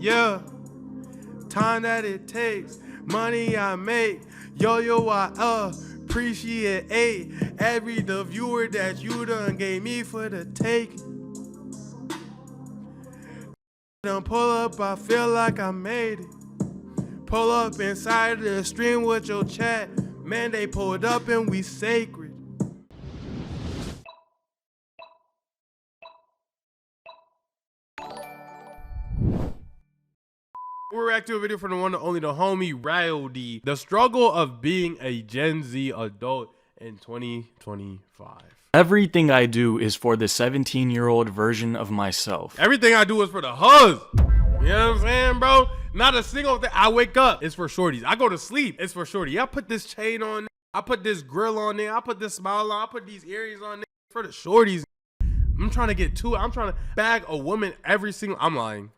Yeah, time that it takes, money I make. Yo, I appreciate every the viewer that you done gave me for the take. Done pull up, I feel like I made it. Pull up inside the stream with your chat. Man, they pulled up and we sacred. We're reacting to a video from the one and only the homie Rowdy. The struggle of being a Gen Z adult in 2025. Everything I do is for the 17-year-old version of myself. Everything I do is for the huz. You know what I'm saying, bro? Not a single thing. I wake up, it's for shorties. I go to sleep, it's for shorty. I put this chain on, I put this grill on there, I put this smile on, I put these earrings on there for the shorties. I'm trying to get to it. I'm trying to bag a woman every single. I'm lying.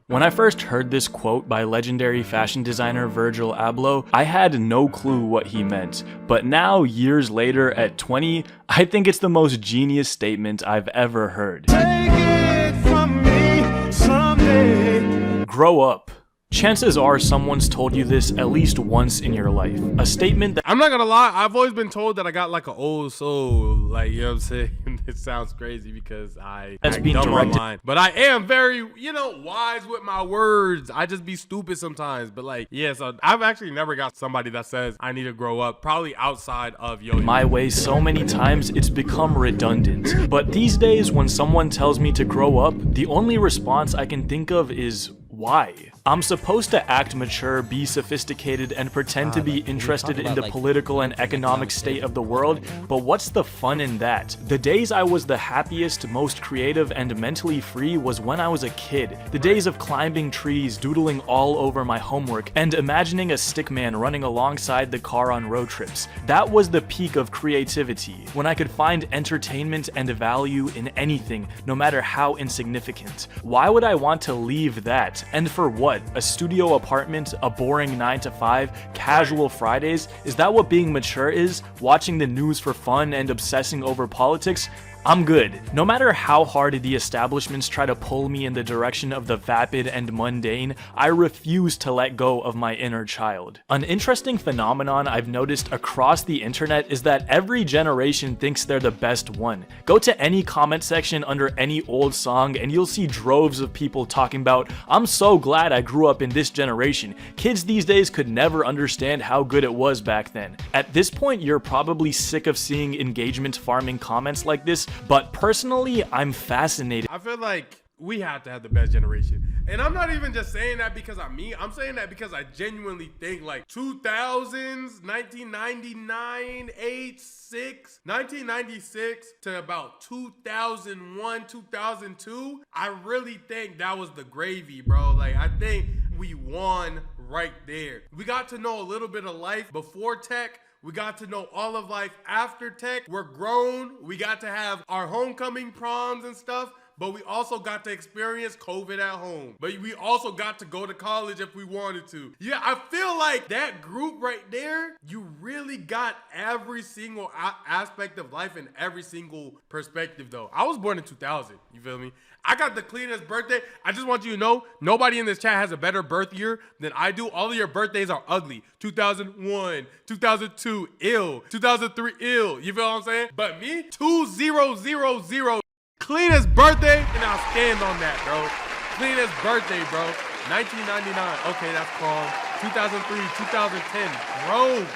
When I first heard this quote by legendary fashion designer Virgil Abloh, I had no clue what he meant. But now, years later at 20, I think it's the most genius statement I've ever heard. Take it from me someday. Grow up. Chances are someone's told you this at least once in your life. A statement that— I'm not gonna lie, I've always been told that I got like an old soul. Like, you know what I'm saying? It sounds crazy because that's being dumb directed. Online. But I am very, you know, wise with my words. I just be stupid sometimes. But like, yeah, so I've actually never got somebody that says I need to grow up, probably outside of yo. My way so many times it's become redundant. But these days when someone tells me to grow up, the only response I can think of is, why? I'm supposed to act mature, be sophisticated, and pretend to be interested in the political and economic state of the world, but what's the fun in that? The days I was the happiest, most creative, and mentally free was when I was a kid. The days of climbing trees, doodling all over my homework, and imagining a stickman running alongside the car on road trips. That was the peak of creativity, when I could find entertainment and value in anything, no matter how insignificant. Why would I want to leave that? And for what? A studio apartment, a boring 9 to 5, casual Fridays? Is that what being mature is? Watching the news for fun and obsessing over politics? I'm good. No matter how hard the establishments try to pull me in the direction of the vapid and mundane, I refuse to let go of my inner child. An interesting phenomenon I've noticed across the internet is that every generation thinks they're the best one. Go to any comment section under any old song and you'll see droves of people talking about, I'm so glad I grew up in this generation. Kids these days could never understand how good it was back then. At this point, you're probably sick of seeing engagement farming comments like this, but personally, I'm fascinated. I feel like we have to have the best generation. And I'm not even just saying that because I'm me. I'm saying that because I genuinely think like 2000s, 1999, 8, 6, 1996 to about 2001, 2002. I really think that was the gravy, bro. Like, I think we won right there. We got to know a little bit of life before tech. We got to know all of life after tech. We're grown. We got to have our homecoming proms and stuff, but we also got to experience COVID at home. But we also got to go to college if we wanted to. Yeah, I feel like that group right there, you really got every single aspect of life and every single perspective though. I was born in 2000, you feel me? I got the cleanest birthday. I just want you to know, nobody in this chat has a better birth year than I do. All of your birthdays are ugly. 2001, 2002, ill. 2003, ill. You feel what I'm saying? But me, 2000, cleanest birthday, and I'll stand on that, bro. Cleanest birthday, bro. 1999. Okay, that's calm. 2003, 2010. Gross.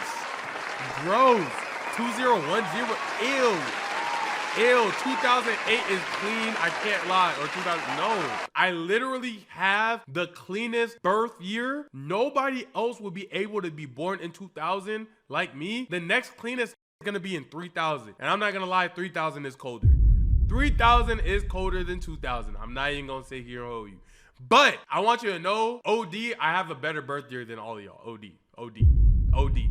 2010. Ill. 2008 is clean. I can't lie. Or 2000. No. I literally have the cleanest birth year. Nobody else will be able to be born in 2000 like me. The next cleanest is going to be in 3000. And I'm not going to lie, 3000 is colder. 3000 is colder than 2000. I'm not even going to sit here and hold you. But I want you to know, OD, I have a better birth year than all of y'all. OD.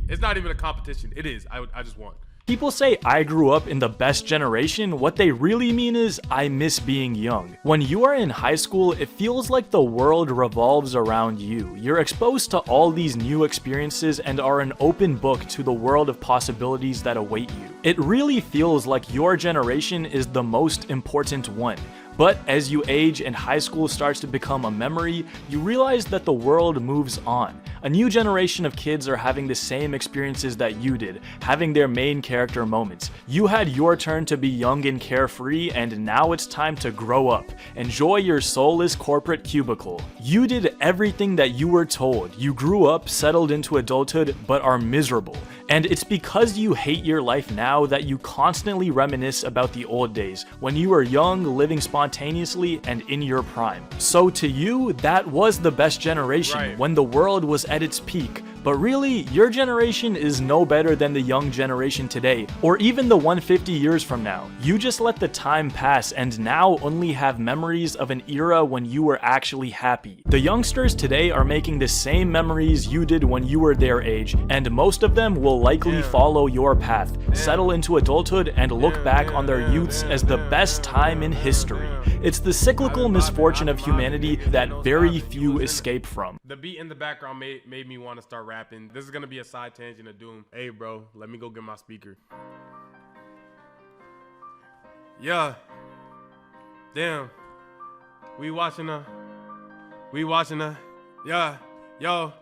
It's not even a competition. It is. I just want. People say I grew up in the best generation. What they really mean is I miss being young. When you are in high school, it feels like the world revolves around you. You're exposed to all these new experiences and are an open book to the world of possibilities that await you. It really feels like your generation is the most important one. But as you age and high school starts to become a memory, you realize that the world moves on. A new generation of kids are having the same experiences that you did, having their main character moments. You had your turn to be young and carefree, and now it's time to grow up. Enjoy your soulless corporate cubicle. You did everything that you were told. You grew up, settled into adulthood, but are miserable. And it's because you hate your life now that you constantly reminisce about the old days, when you were young, living spontaneously, and in your prime. So to you, that was the best generation, Right. when the world was at its peak. But really, your generation is no better than the young generation today, or even the 150 years from now. You just let the time pass and now only have memories of an era when you were actually happy. The youngsters today are making the same memories you did when you were their age, and most of them will likely follow your path, settle into adulthood, and look back on their youths as the best time in history. It's the cyclical misfortune of humanity that very few escape from. The beat in the background made me want to start rapping. This is gonna be a side tangent of doom. Hey, bro, let me go get my speaker. Yeah. Damn. We watching her. Yeah. Yo.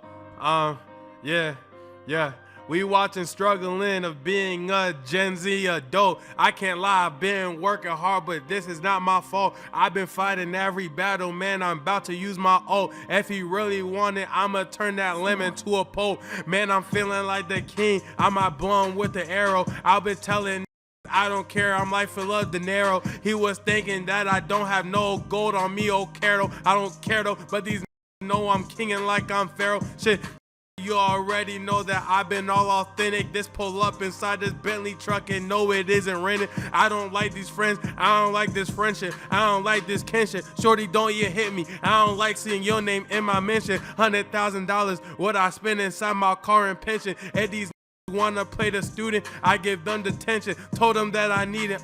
Yeah. We watching struggling of being a Gen Z adult. I can't lie, I've been working hard, but this is not my fault. I've been fighting every battle, man. I'm about to use my ult. If he really want it, I'ma turn that lemon to a pole. Man, I'm feeling like the king. I'm not blown with the arrow. I've been telling I don't care, I'm like Philip De Niro. He was thinking that I don't have no gold on me, oh Caro. I don't care though, but these know I'm kinging like I'm Pharaoh. Shit. You already know that I've been all authentic. This pull up inside this Bentley truck and no, it isn't rented. I don't like these friends. I don't like this friendship. I don't like this kinship. Shorty, don't you hit me. I don't like seeing your name in my mention. $100,000 what I spend inside my car and pension. And these wanna play the student, I give them detention. Told them that I need it,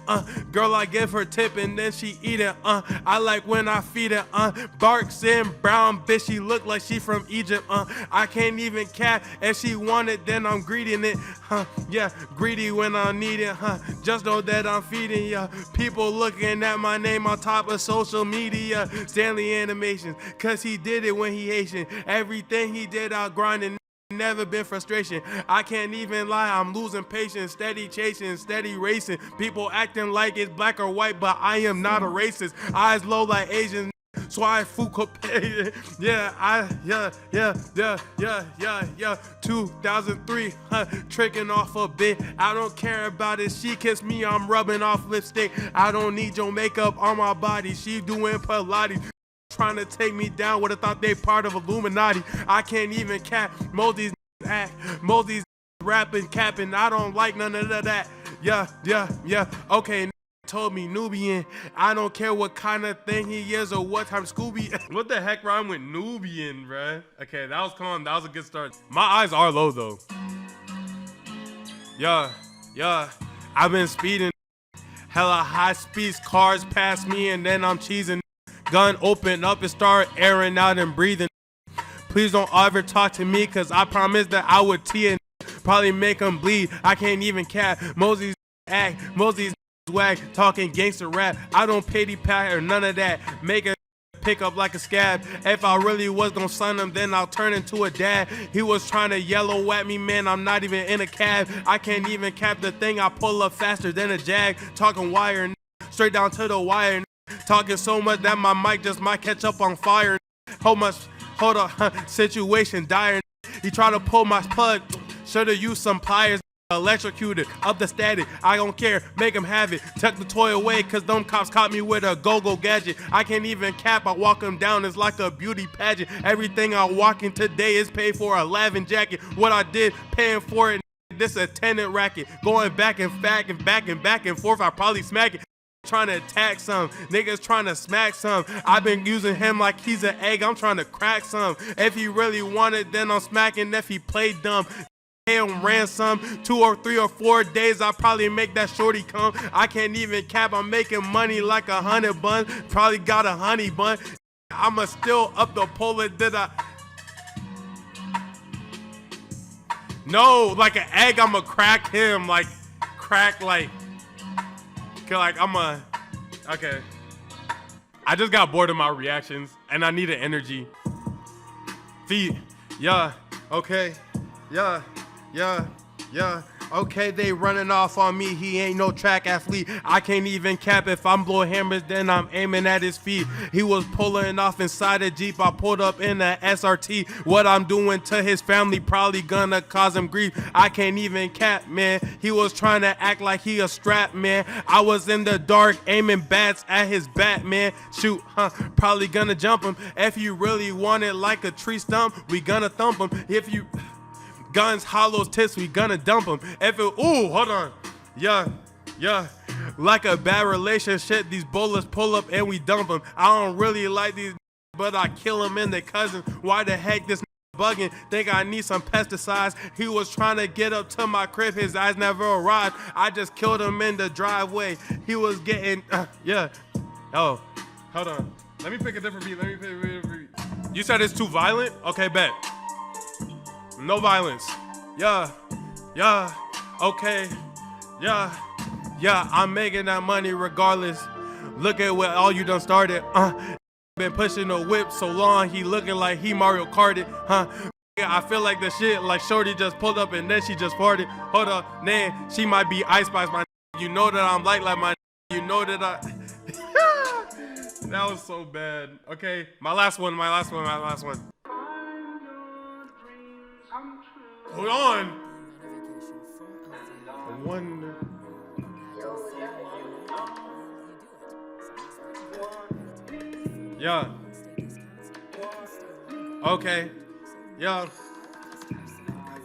girl, I give her tip and then she eat it, I like when I feed it, dark skin brown bitch, she look like she from Egypt, I can't even cap. If she want it, then I'm greeting it, yeah, greedy when I need it, just know that I'm feeding ya. People looking at my name on top of social media. Stanley Animations, cause he did it when he Haitian. Everything he did out grinding. Never been frustration. I can't even lie, I'm losing patience. Steady chasing, steady racing. People acting like it's black or white, but I am not a racist. Eyes low like Asians. So I Foucault. Yeah. 2003, tricking off a bit. I don't care about it. She kissed me, I'm rubbing off lipstick. I don't need your makeup on my body. She doing Pilates. Trying to take me down, would have thought they part of Illuminati. I can't even cap. Mosey's act. Mosey's rapping, capping. I don't like none of that. Yeah. Okay, told me Nubian. I don't care what kind of thing he is or what time Scooby. What the heck rhyme with Nubian, bruh? Okay, that was calm. That was a good start. My eyes are low though. Yeah. I've been speeding. Hella high speeds, cars pass me and then I'm cheesing. Gun open up and start airing out and breathing. Please don't ever talk to me, cause I promised that I would tee and probably make them bleed. I can't even cap. Mosey's act, Mosey's swag, talking gangster rap. I don't pity pat or none of that. Make a pick up like a scab. If I really was gonna son him, then I'll turn into a dad. He was trying to yellow at me, man. I'm not even in a cab. I can't even cap the thing. I pull up faster than a jag. Talking wire, straight down to the wire. Talking so much that my mic just might catch up on fire. Hold on, situation dire. He tried to pull my plug. Should've used some pliers. Electrocuted up the static. I don't care, make him have it. Tuck the toy away, cause them cops caught me with a go-go gadget. I can't even cap, I walk him down, it's like a beauty pageant. Everything I walk in today is paid for a Lavin jacket. What I did, paying for it, this a tenant racket. Going back and back and forth, I probably smack it. Trying to attack some, niggas trying to smack some. I've been using him like he's an egg, I'm trying to crack some. If he really wanted, then I'm smacking. If he played dumb, pay him ransom. 2 or 3 or 4 days, I'll probably make that shorty come. I can't even cap, I'm making money like 100 buns. Probably got a honey bun. I'ma still up the polar, no, like an egg, I'ma crack him, like crack like I'm a, okay. I just got bored of my reactions and I needed energy. Feet, yeah, okay, yeah, yeah, yeah. Okay, they running off on me. He ain't no track athlete. I can't even cap. If I'm blowing hammers, then I'm aiming at his feet. He was pulling off inside a Jeep. I pulled up in a SRT. What I'm doing to his family probably gonna cause him grief. I can't even cap, man. He was trying to act like he a strap, man. I was in the dark aiming bats at his bat, man. Shoot, probably gonna jump him. If you really want it like a tree stump, we gonna thump him. If you... Guns, hollows, tips, we gonna dump them. If it, ooh, hold on. Yeah, yeah. Like a bad relationship, these bullets pull up and we dump them. I don't really like these, but I kill them in their cousins. Why the heck this bugging? Think I need some pesticides. He was trying to get up to my crib. His eyes never arrived. I just killed him in the driveway. He was getting, yeah. Oh, hold on. Let me pick a different beat. You said it's too violent? Okay, bet. No violence. Yeah, yeah, okay, yeah, yeah, I'm making that money regardless. Look at what all you done started. Been pushing the whip so long, he looking like he Mario Karted, I feel like the shit, like Shorty just pulled up and then she just farted. Hold up, man, she might be Ice Spice, my you know that I'm like my you know that I... That was so bad. Okay, my last one. Hold on. One. Yeah. Okay. Yeah.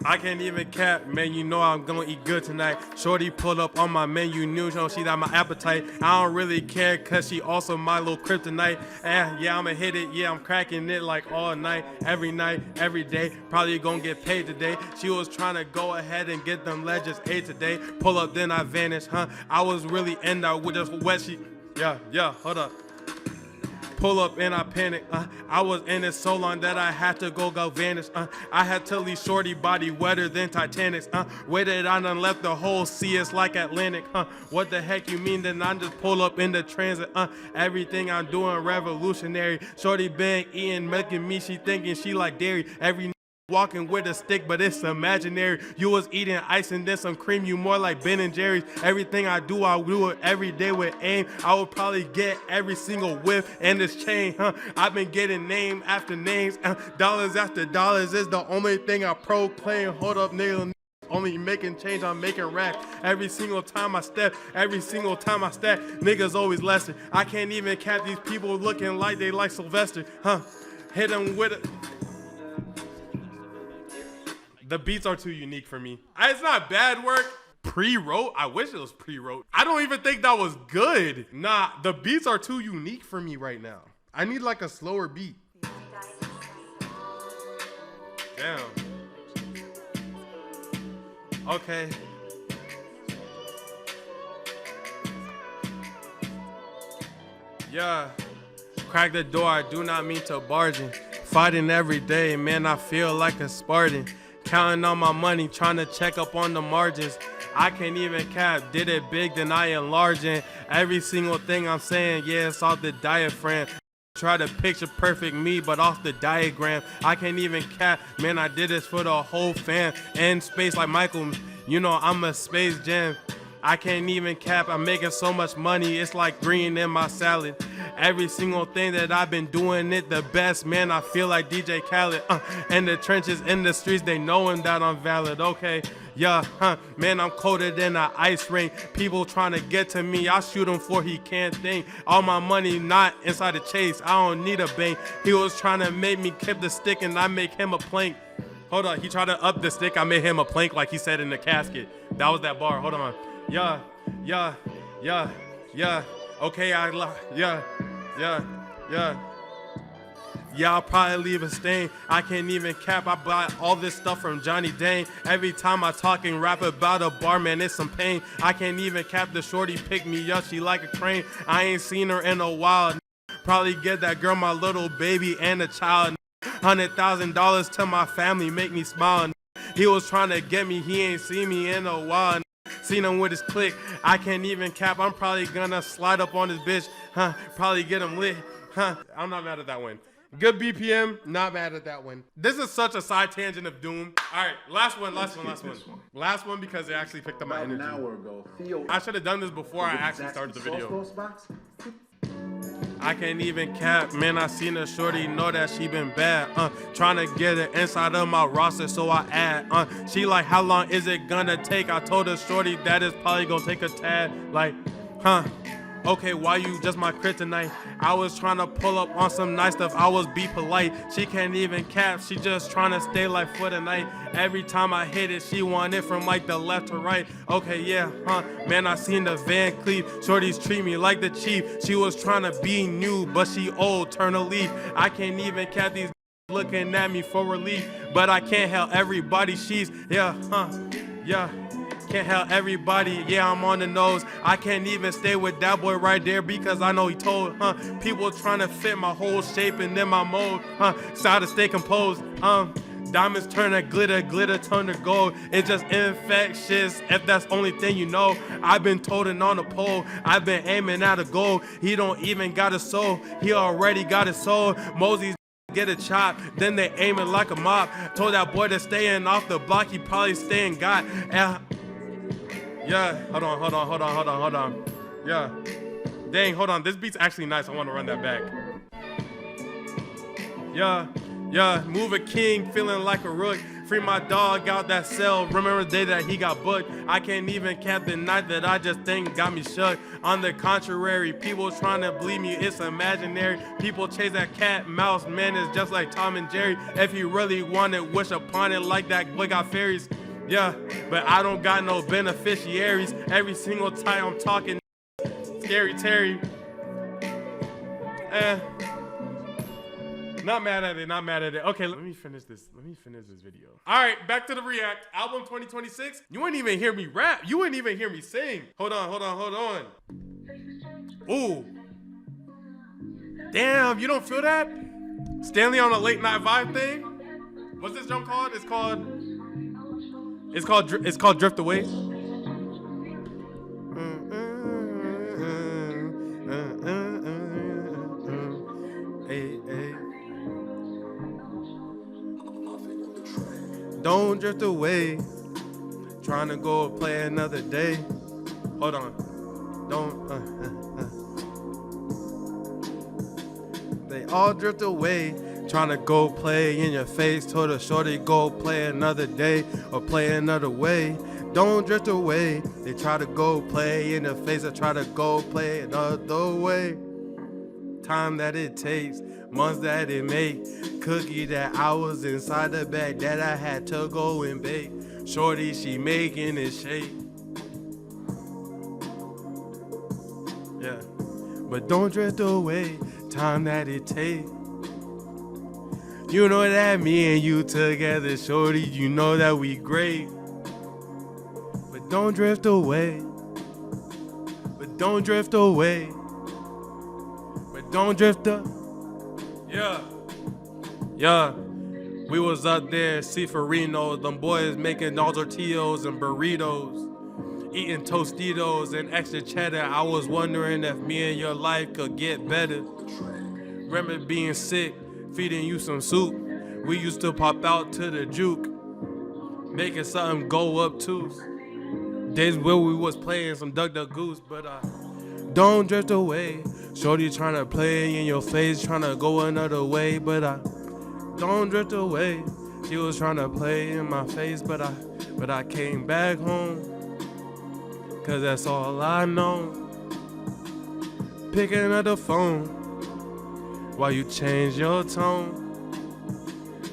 I can't even cap, man, you know I'm gonna eat good tonight. Shorty pulled up on my menu, new show, she got my appetite. I don't really care, cause she also my little kryptonite. Yeah, I'ma hit it, yeah, I'm cracking it like all night, every day. Probably gonna get paid today. She was trying to go ahead and get them legends A today. Pull up, then I vanish, I was really in there with just wet sheet. Yeah, hold up. Pull up and I panic. I was in it so long that I had to go vanish. I had to leave Shorty body wetter than Titanic's. Waited on and left the whole sea, it's like Atlantic. What the heck you mean? Then I just pull up in the transit. Everything I'm doing revolutionary. Shorty been eating, making me, she thinking she like dairy. Every walking with a stick, but it's imaginary. You was eating ice and then some cream, you more like Ben and Jerry's. Everything I do it every day with aim. I would probably get every single whiff and this chain, I've been getting name after names, dollars after dollars is the only thing I proclaim. Hold up, nigga. Only making change, I'm making racks. Every single time I step, niggas always lesser. I can't even cap these people looking like they like Sylvester, Hit them with it. The beats are too unique for me. It's not bad work. Pre-wrote? I wish it was pre-wrote. I don't even think that was good. Nah, the beats are too unique for me right now. I need like a slower beat. Damn. Okay. Yeah. Crack the door, I do not mean to barge in. Fighting every day, man, I feel like a Spartan. Counting on my money, trying to check up on the margins. I can't even cap, did it big, then I enlarging. Every single thing I'm saying, yeah, it's off the diaphragm. Try to picture perfect me, but off the diagram. I can't even cap, man, I did this for the whole fam. And space like Michael, you know I'm a space jam. I can't even cap, I'm making so much money, it's like green in my salad. Every single thing that I've been doing it the best, man, I feel like DJ Khaled. In the trenches, in the streets, they knowing that I'm valid, okay? Yeah, man, I'm colder than an ice ring. People trying to get to me, I shoot him for he can't think. All my money not inside the chase, I don't need a bank. He was trying to make me keep the stick and I make him a plank. Hold on, he tried to up the stick, I made him a plank like he said in the casket. That was that bar, hold on. Yeah, okay, yeah, I'll probably leave a stain. I can't even cap, I buy all this stuff from Johnny Dane. Every time I talk and rap about a bar, man, it's some pain. I can't even cap, the shorty pick me up, she like a crane. I ain't seen her in a while. Probably get that girl my little baby and a child. $100,000 to my family, make me smile. He was trying to get me, he ain't seen me in a while. Seen him with his click, I can't even cap, I'm probably gonna slide up on this bitch. Probably get them lit. I'm not mad at that one. Good BPM, not mad at that one. This is such a side tangent of doom. All right, last one. Last one because it actually picked up my energy. I should have done this before I actually started the video. I can't even cap, man, I seen a shorty, know that she been bad, trying to get it inside of my roster, so I add, she like, how long is it gonna take? I told her shorty that is probably gonna take a tad, like, okay, why you just my kryptonite? I was trying to pull up on some nice stuff, I was be polite. She can't even cap, she just trying to stay like for the night. Every time I hit it, she want it from like the left to right. Okay, yeah, man, I seen the Van Cleef. Shorties treat me like the chief. She was trying to be new, but she old, turn a leaf. I can't even cap these looking at me for relief. But I can't help everybody, she's, yeah. Can't help everybody, yeah, I'm on the nose. I can't even stay with that boy right there because I know he told, people trying to fit my whole shape and then my mold, so to stay composed, diamonds turn to glitter, glitter turn to gold. It's just infectious if that's the only thing you know. I've been toting on a pole, I've been aiming at a goal. He don't even got a soul, he already got his soul. Mosey's get a chop, then they aiming like a mop. Told that boy to stay in off the block, he probably staying got. Yeah, hold on. Yeah. Dang, hold on. This beat's actually nice. I want to run that back. Yeah. Move a king, feeling like a rook. Free my dog out that cell. Remember the day that he got booked. I can't even cap the night that I just think got me shook. On the contrary, people trying to believe me, it's imaginary. People chase that cat, mouse, man, it's just like Tom and Jerry. If he really wanted, wish upon it like that boy got fairies. Yeah, but I don't got no beneficiaries. Every single time I'm talking, Scary Terry. Not mad at it. Okay, let me finish this video. All right, back to the React album 2026. You wouldn't even hear me rap. You wouldn't even hear me sing. Hold on. Ooh. Damn, you don't feel that? Stanley on a late night vibe thing? What's this jump called? It's called Drift Away. Don't drift away. Trying to go play another day. Hold on. Don't. They all drift away. Trying to go play in your face. Told her shorty go play another day or play another way. Don't drift away. They try to go play in the face. I try to go play another way. Time that it takes, months that it make. Cookie that I was inside the bag that I had to go and bake. Shorty, she making it shake. Yeah, but don't drift away. Time that it takes. You know that me and you together, shorty, you know that we great. But don't drift away. But don't drift away. But don't drift up. Yeah. We was up there, Ciferino, them boys making all tortillas and burritos, eating Tostitos and extra cheddar. I was wondering if me and your life could get better. Remember being sick, feeding you some soup. We used to pop out to the juke, making something go up too. Days where we was playing some Duck Duck Goose, but don't drift away. Shorty trying to play in your face, trying to go another way, but don't drift away. She was trying to play in my face, but I came back home, cause that's all I know. Picking up the phone while you change your tone.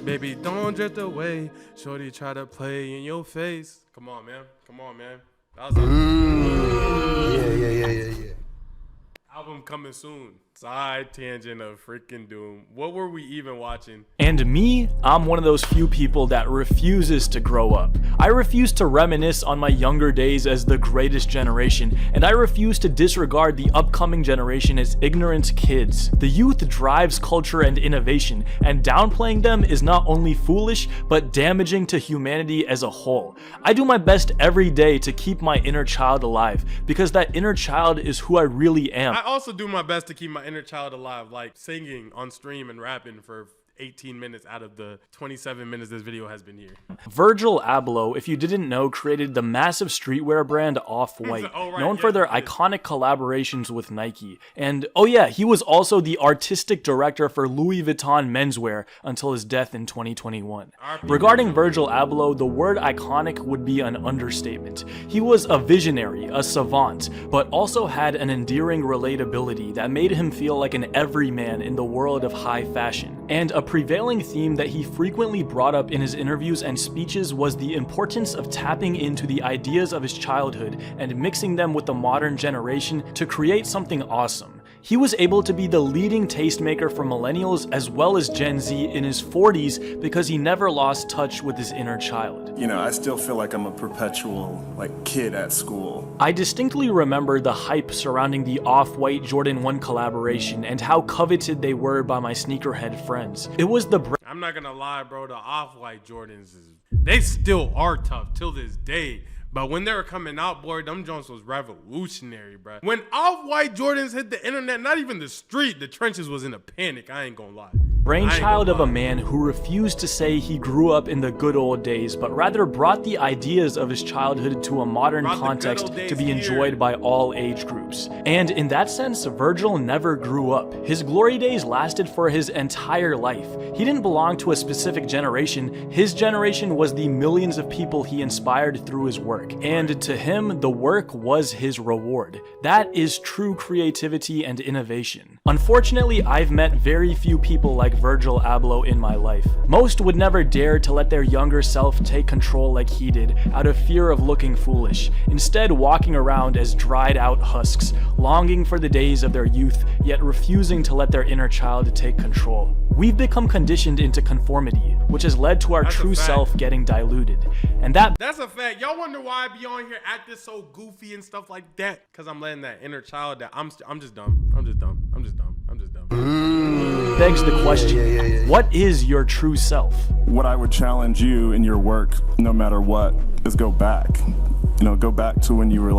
Baby, don't drift away. Shorty try to play in your face. Come on, man. That was Yeah. album coming soon. Side tangent of freaking doom. What were we even watching? And me, I'm one of those few people that refuses to grow up. I refuse to reminisce on my younger days as the greatest generation, and I refuse to disregard the upcoming generation as ignorant kids. The youth drives culture and innovation, and downplaying them is not only foolish, but damaging to humanity as a whole. I do my best every day to keep my inner child alive, because that inner child is who I really am. I also do my best to keep my inner child alive, like singing on stream and rapping for 18 minutes out of the 27 minutes this video has been here. Virgil Abloh, if you didn't know, created the massive streetwear brand Off-White, known for their iconic collaborations with Nike. And oh yeah, he was also the artistic director for Louis Vuitton menswear until his death in 2021. Regarding Virgil Abloh, the word iconic would be an understatement. He was a visionary, a savant, but also had an endearing relatability that made him feel like an everyman in the world of high fashion. And a prevailing theme that he frequently brought up in his interviews and speeches was the importance of tapping into the ideas of his childhood and mixing them with the modern generation to create something awesome. He was able to be the leading tastemaker for millennials as well as Gen Z in his 40s because he never lost touch with his inner child. You know, I still feel like I'm a perpetual, kid at school. I distinctly remember the hype surrounding the Off-White Jordan 1 collaboration and how coveted they were by my sneakerhead friends. It was the I'm not gonna lie, bro, the Off-White Jordans, they still are tough till this day. But when they were coming out, boy, them Jones was revolutionary, bro. When Off-White Jordans hit the internet, not even the street, the trenches was in a panic, I ain't gonna lie. brainchild of a man who refused to say he grew up in the good old days, but rather brought the ideas of his childhood to a modern context to be enjoyed by all age groups. And in that sense, Virgil never grew up. His glory days lasted for his entire life. He didn't belong to a specific generation. His generation was the millions of people he inspired through his work. And to him, the work was his reward. That is true creativity and innovation. Unfortunately, I've met very few people like Virgil Abloh in my life. Most would never dare to let their younger self take control like he did, out of fear of looking foolish, instead walking around as dried out husks, longing for the days of their youth, yet refusing to let their inner child take control. We've become conditioned into conformity, which has led to our true self getting diluted. And that's a fact. Y'all wonder why I be on here acting so goofy and stuff like that? Because I'm letting that inner child that I'm just dumb. I'm just dumb. begs the question, what is your true self? What I would challenge you in your work, no matter what, is go back. You know, go back to when you were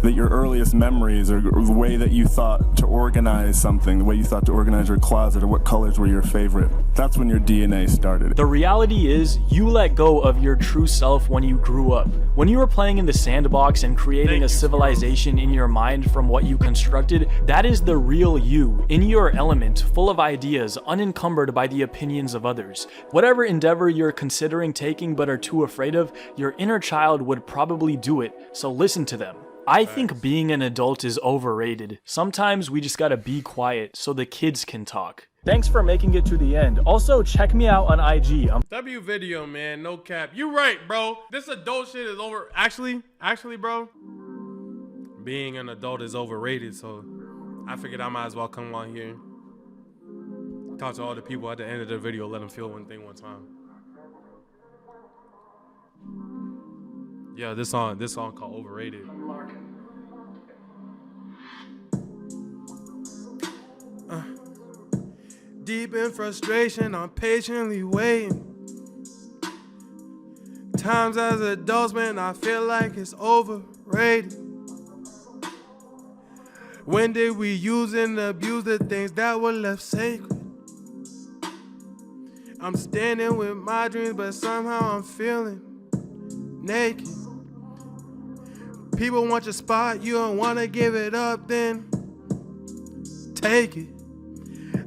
your earliest memories, or the way that you thought to organize something, the way you thought to organize your closet, or what colors were your favorite. That's when your DNA started. The reality is, you let go of your true self when you grew up. When you were playing in the sandbox and creating a civilization in your mind from what you constructed, that is the real you, in your element, full of ideas, unencumbered by the opinions of others. Whatever endeavor you're considering taking but are too afraid of, your inner child would probably do it, so listen to them. I think being an adult is overrated. Sometimes we just gotta be quiet so the kids can talk. Thanks for making it to the end. Also, check me out on IG. W video, man, no cap. You right, bro. This adult shit is over. Actually, bro, being an adult is overrated, so I figured I might as well come on here, talk to all the people at the end of the video, let them feel one thing one time. Yeah, this song called Overrated. Deep in frustration, I'm patiently waiting. Times as adults, man, I feel like it's overrated. When did we use and abuse the things that were left sacred? I'm standing with my dreams, but somehow I'm feeling naked. People want your spot, you don't want to give it up, then take it.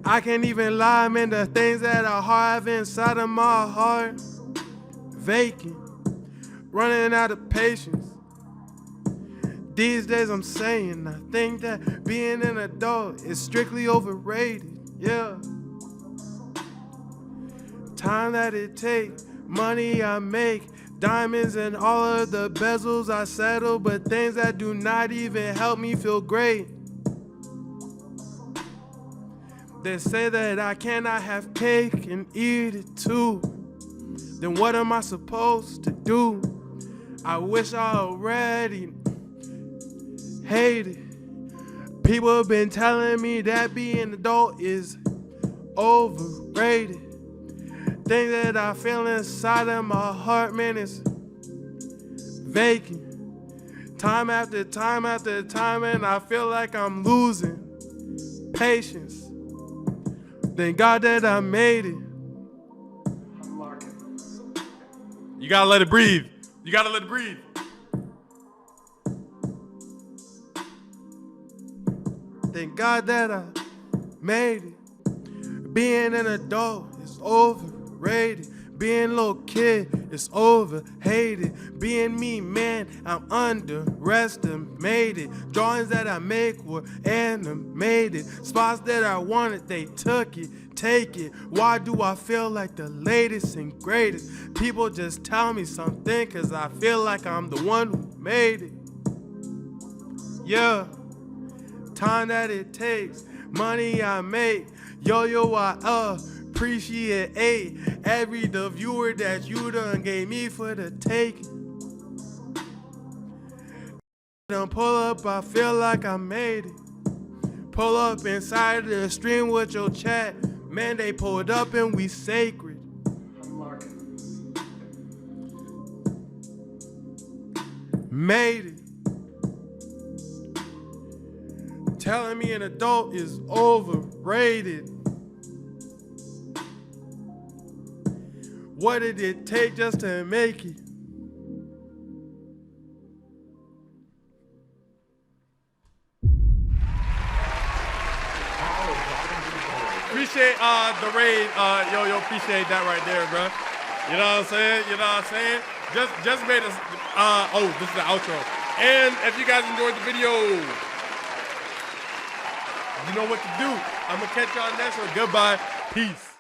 I can't even lie, man, the things that I have inside of my heart, vacant, running out of patience. These days I'm saying, I think that being an adult is strictly overrated, yeah. Time that it takes, money I make, diamonds and all of the bezels I settle, but things that do not even help me feel great. They say that I cannot have cake and eat it too. Then what am I supposed to do? I wish I already hated. People have been telling me that being an adult is overrated. Things that I feel inside of my heart, man, is vacant. Time after time after time, and I feel like I'm losing patience. Thank God that I made it. You gotta let it breathe. You gotta let it breathe. Thank God that I made it. Being an adult is overrated. Being a little kid is overhated. Being me, man, I'm underestimated. Drawings that I make were animated. Spots that I wanted, they took it. Take it. Why do I feel like the latest and greatest? People just tell me something cause I feel like I'm the one who made it. Yeah. Time that it takes, money I make. Yo, I appreciate every the viewer that you done gave me for the taking. Done pull up, I feel like I made it. Pull up inside the stream with your chat. Man, they pulled up and we sacred. Made it. Telling me an adult is overrated. What did it take just to make it? Appreciate the raid, yo, appreciate that right there, bro. You know what I'm saying? You know what I'm saying? Just made us, oh, this is the outro. And if you guys enjoyed the video, you know what to do. I'm gonna catch y'all next one. Goodbye. Peace.